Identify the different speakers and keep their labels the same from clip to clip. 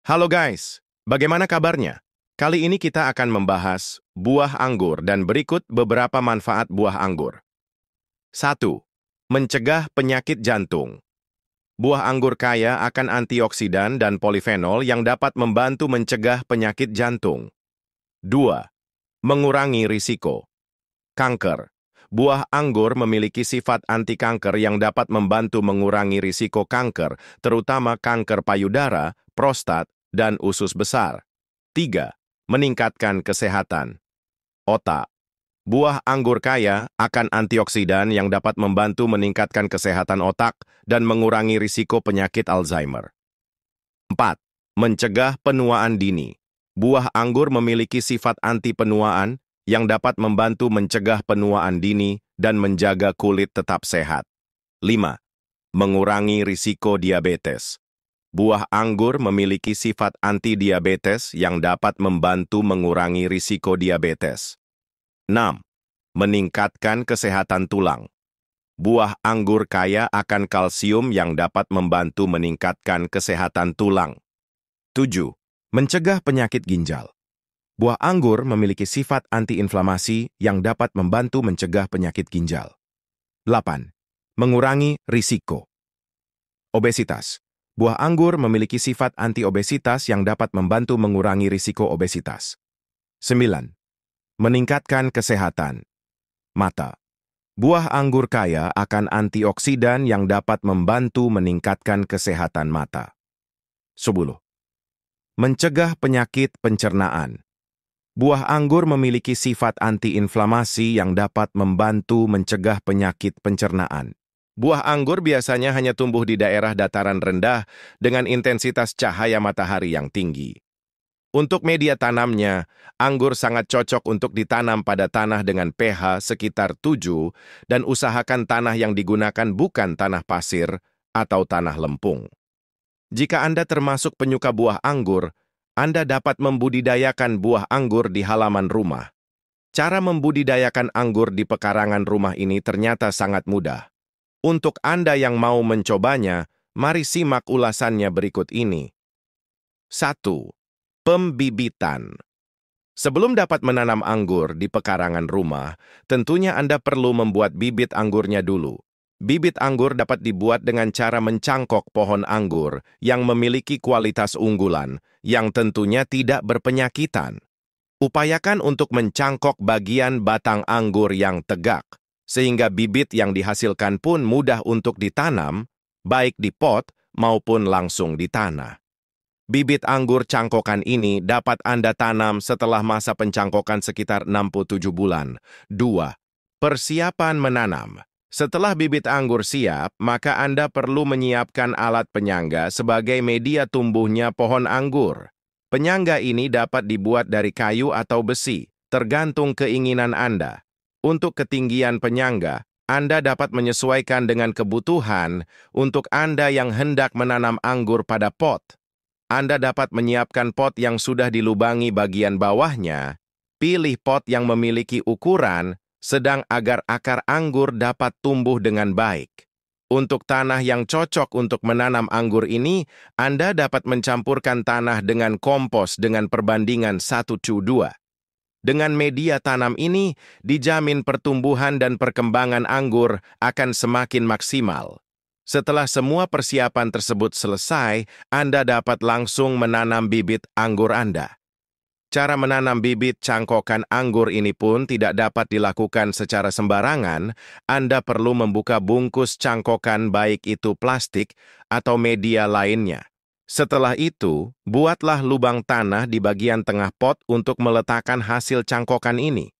Speaker 1: Halo guys, bagaimana kabarnya? Kali ini kita akan membahas buah anggur dan berikut beberapa manfaat buah anggur. 1. Mencegah penyakit jantung. Buah anggur kaya akan antioksidan dan polifenol yang dapat membantu mencegah penyakit jantung. 2. Mengurangi risiko. Kanker. Buah anggur memiliki sifat anti-kanker yang dapat membantu mengurangi risiko kanker, terutama kanker payudara, prostat, dan usus besar. 3. Meningkatkan kesehatan. Otak. Buah anggur kaya akan antioksidan yang dapat membantu meningkatkan kesehatan otak dan mengurangi risiko penyakit Alzheimer. 4. Mencegah penuaan dini. Buah anggur memiliki sifat anti-penuaan yang dapat membantu mencegah penuaan dini dan menjaga kulit tetap sehat. 5. Mengurangi risiko diabetes. Buah anggur memiliki sifat anti-diabetes yang dapat membantu mengurangi risiko diabetes. 6. Meningkatkan kesehatan tulang. Buah anggur kaya akan kalsium yang dapat membantu meningkatkan kesehatan tulang. 7. Mencegah penyakit ginjal. Buah anggur memiliki sifat anti-inflamasi yang dapat membantu mencegah penyakit ginjal. 8. Mengurangi risiko. Obesitas. Buah anggur memiliki sifat anti-obesitas yang dapat membantu mengurangi risiko obesitas. 9. Meningkatkan kesehatan. Mata. Buah anggur kaya akan antioksidan yang dapat membantu meningkatkan kesehatan mata. 10. Mencegah penyakit pencernaan. Buah anggur memiliki sifat anti-inflamasi yang dapat membantu mencegah penyakit pencernaan. Buah anggur biasanya hanya tumbuh di daerah dataran rendah dengan intensitas cahaya matahari yang tinggi. Untuk media tanamnya, anggur sangat cocok untuk ditanam pada tanah dengan pH sekitar 7 dan usahakan tanah yang digunakan bukan tanah pasir atau tanah lempung. Jika Anda termasuk penyuka buah anggur, Anda dapat membudidayakan buah anggur di halaman rumah. Cara membudidayakan anggur di pekarangan rumah ini ternyata sangat mudah. Untuk Anda yang mau mencobanya, mari simak ulasannya berikut ini. 1. Pembibitan. Sebelum dapat menanam anggur di pekarangan rumah, tentunya Anda perlu membuat bibit anggurnya dulu. Bibit anggur dapat dibuat dengan cara mencangkok pohon anggur yang memiliki kualitas unggulan, yang tentunya tidak berpenyakitan. Upayakan untuk mencangkok bagian batang anggur yang tegak, sehingga bibit yang dihasilkan pun mudah untuk ditanam, baik di pot maupun langsung di tanah. Bibit anggur cangkokan ini dapat Anda tanam setelah masa pencangkokan sekitar 67 bulan. 2. Persiapan menanam. Setelah bibit anggur siap, maka Anda perlu menyiapkan alat penyangga sebagai media tumbuhnya pohon anggur. Penyangga ini dapat dibuat dari kayu atau besi, tergantung keinginan Anda. Untuk ketinggian penyangga, Anda dapat menyesuaikan dengan kebutuhan untuk Anda yang hendak menanam anggur pada pot. Anda dapat menyiapkan pot yang sudah dilubangi bagian bawahnya. Pilih pot yang memiliki ukuran sedang agar akar anggur dapat tumbuh dengan baik. Untuk tanah yang cocok untuk menanam anggur ini, Anda dapat mencampurkan tanah dengan kompos dengan perbandingan 1:2. Dengan media tanam ini, dijamin pertumbuhan dan perkembangan anggur akan semakin maksimal. Setelah semua persiapan tersebut selesai, Anda dapat langsung menanam bibit anggur Anda. Cara menanam bibit cangkokan anggur ini pun tidak dapat dilakukan secara sembarangan. Anda perlu membuka bungkus cangkokan baik itu plastik atau media lainnya. Setelah itu, buatlah lubang tanah di bagian tengah pot untuk meletakkan hasil cangkokan ini.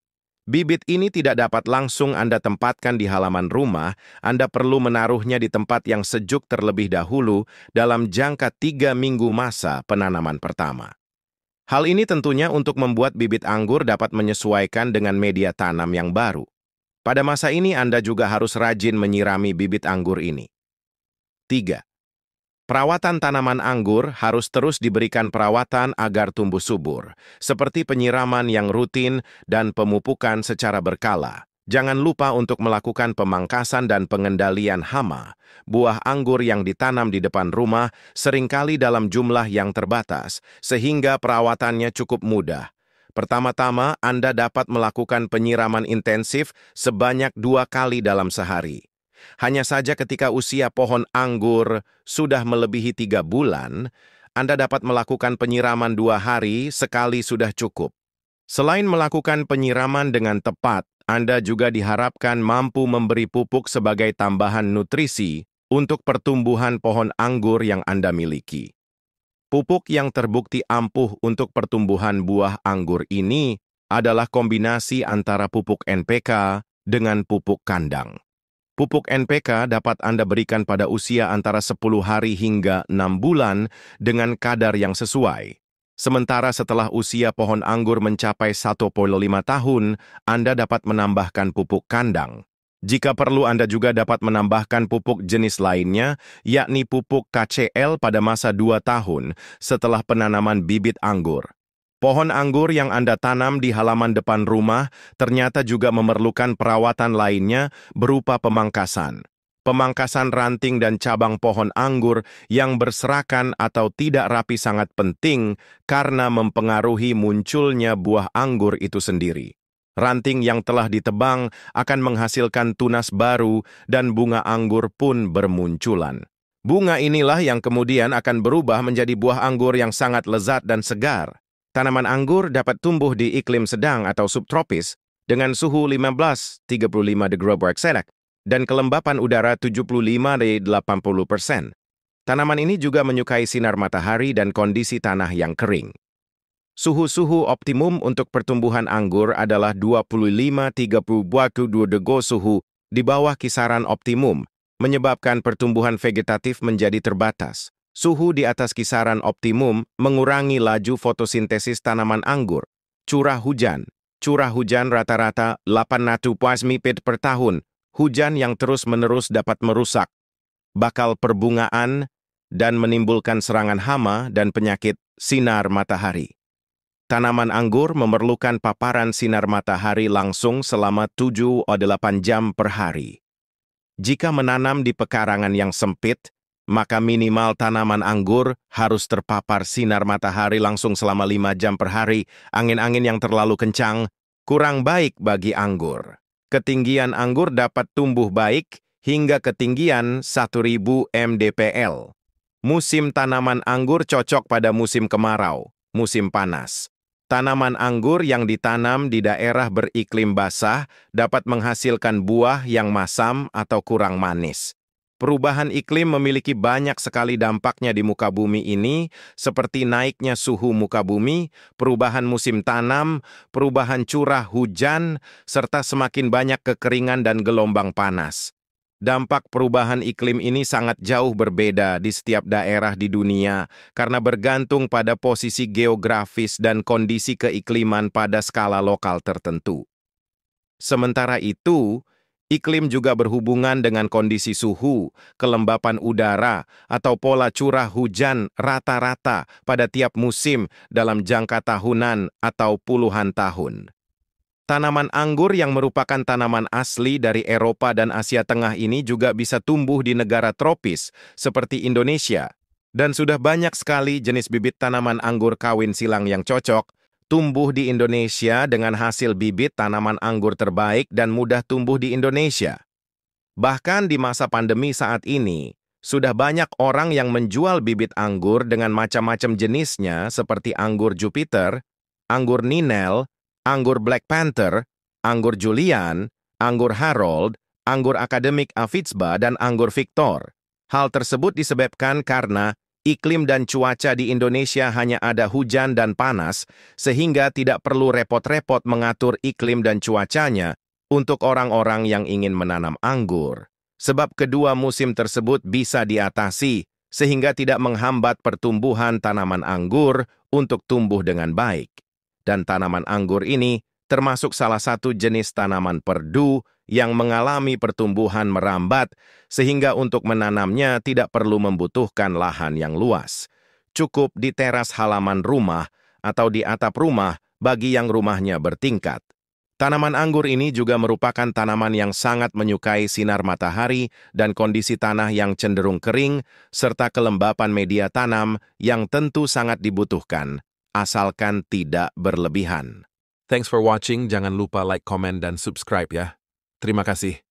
Speaker 1: Bibit ini tidak dapat langsung Anda tempatkan di halaman rumah. Anda perlu menaruhnya di tempat yang sejuk terlebih dahulu dalam jangka 3 minggu masa penanaman pertama. Hal ini tentunya untuk membuat bibit anggur dapat menyesuaikan dengan media tanam yang baru. Pada masa ini Anda juga harus rajin menyirami bibit anggur ini. 3. Perawatan tanaman anggur harus terus diberikan perawatan agar tumbuh subur, seperti penyiraman yang rutin dan pemupukan secara berkala. Jangan lupa untuk melakukan pemangkasan dan pengendalian hama. Buah anggur yang ditanam di depan rumah seringkali dalam jumlah yang terbatas, sehingga perawatannya cukup mudah. Pertama-tama, Anda dapat melakukan penyiraman intensif sebanyak 2 kali dalam sehari. Hanya saja ketika usia pohon anggur sudah melebihi 3 bulan, Anda dapat melakukan penyiraman 2 hari sekali sudah cukup. Selain melakukan penyiraman dengan tepat, Anda juga diharapkan mampu memberi pupuk sebagai tambahan nutrisi untuk pertumbuhan pohon anggur yang Anda miliki. Pupuk yang terbukti ampuh untuk pertumbuhan buah anggur ini adalah kombinasi antara pupuk NPK dengan pupuk kandang. Pupuk NPK dapat Anda berikan pada usia antara 10 hari hingga 6 bulan dengan kadar yang sesuai. Sementara setelah usia pohon anggur mencapai 1,5 tahun, Anda dapat menambahkan pupuk kandang. Jika perlu, Anda juga dapat menambahkan pupuk jenis lainnya, yakni pupuk KCL pada masa 2 tahun setelah penanaman bibit anggur. Pohon anggur yang Anda tanam di halaman depan rumah ternyata juga memerlukan perawatan lainnya berupa pemangkasan. Pemangkasan ranting dan cabang pohon anggur yang berserakan atau tidak rapi sangat penting karena mempengaruhi munculnya buah anggur itu sendiri. Ranting yang telah ditebang akan menghasilkan tunas baru dan bunga anggur pun bermunculan. Bunga inilah yang kemudian akan berubah menjadi buah anggur yang sangat lezat dan segar. Tanaman anggur dapat tumbuh di iklim sedang atau subtropis dengan suhu 15-35 degree Celcius dan kelembapan udara 75-80%. Tanaman ini juga menyukai sinar matahari dan kondisi tanah yang kering. Suhu-suhu optimum untuk pertumbuhan anggur adalah 25-30 degree suhu di bawah kisaran optimum, menyebabkan pertumbuhan vegetatif menjadi terbatas. Suhu di atas kisaran optimum mengurangi laju fotosintesis tanaman anggur. Curah hujan rata-rata 800 mm per tahun. Hujan yang terus-menerus dapat merusak bakal perbungaan dan menimbulkan serangan hama dan penyakit sinar matahari. Tanaman anggur memerlukan paparan sinar matahari langsung selama 7-8 jam per hari. Jika menanam di pekarangan yang sempit, maka minimal tanaman anggur harus terpapar sinar matahari langsung selama 5 jam per hari. Angin-angin yang terlalu kencang kurang baik bagi anggur. Ketinggian anggur dapat tumbuh baik hingga ketinggian 1000 mdpl. Musim tanaman anggur cocok pada musim kemarau, musim panas. Tanaman anggur yang ditanam di daerah beriklim basah dapat menghasilkan buah yang masam atau kurang manis. Perubahan iklim memiliki banyak sekali dampaknya di muka bumi ini, seperti naiknya suhu muka bumi, perubahan musim tanam, perubahan curah hujan, serta semakin banyak kekeringan dan gelombang panas. Dampak perubahan iklim ini sangat jauh berbeda di setiap daerah di dunia karena bergantung pada posisi geografis dan kondisi keikliman pada skala lokal tertentu. Sementara itu, iklim juga berhubungan dengan kondisi suhu, kelembapan udara, atau pola curah hujan rata-rata pada tiap musim dalam jangka tahunan atau puluhan tahun. Tanaman anggur yang merupakan tanaman asli dari Eropa dan Asia Tengah ini juga bisa tumbuh di negara tropis seperti Indonesia. Dan sudah banyak sekali jenis bibit tanaman anggur kawin silang yang cocok tumbuh di Indonesia dengan hasil bibit tanaman anggur terbaik dan mudah tumbuh di Indonesia. Bahkan di masa pandemi saat ini, sudah banyak orang yang menjual bibit anggur dengan macam-macam jenisnya seperti anggur Jupiter, anggur Ninel, anggur Black Panther, anggur Julian, anggur Harold, anggur akademik Avicba, dan anggur Victor. Hal tersebut disebabkan karena iklim dan cuaca di Indonesia hanya ada hujan dan panas, sehingga tidak perlu repot-repot mengatur iklim dan cuacanya untuk orang-orang yang ingin menanam anggur. Sebab kedua musim tersebut bisa diatasi, sehingga tidak menghambat pertumbuhan tanaman anggur untuk tumbuh dengan baik. Dan tanaman anggur ini termasuk salah satu jenis tanaman perdu yang mengalami pertumbuhan merambat, sehingga untuk menanamnya tidak perlu membutuhkan lahan yang luas. Cukup di teras halaman rumah atau di atap rumah bagi yang rumahnya bertingkat. Tanaman anggur ini juga merupakan tanaman yang sangat menyukai sinar matahari dan kondisi tanah yang cenderung kering, serta kelembapan media tanam yang tentu sangat dibutuhkan, asalkan tidak berlebihan.
Speaker 2: Thanks for watching. Jangan lupa like, comment, dan subscribe ya. Terima kasih.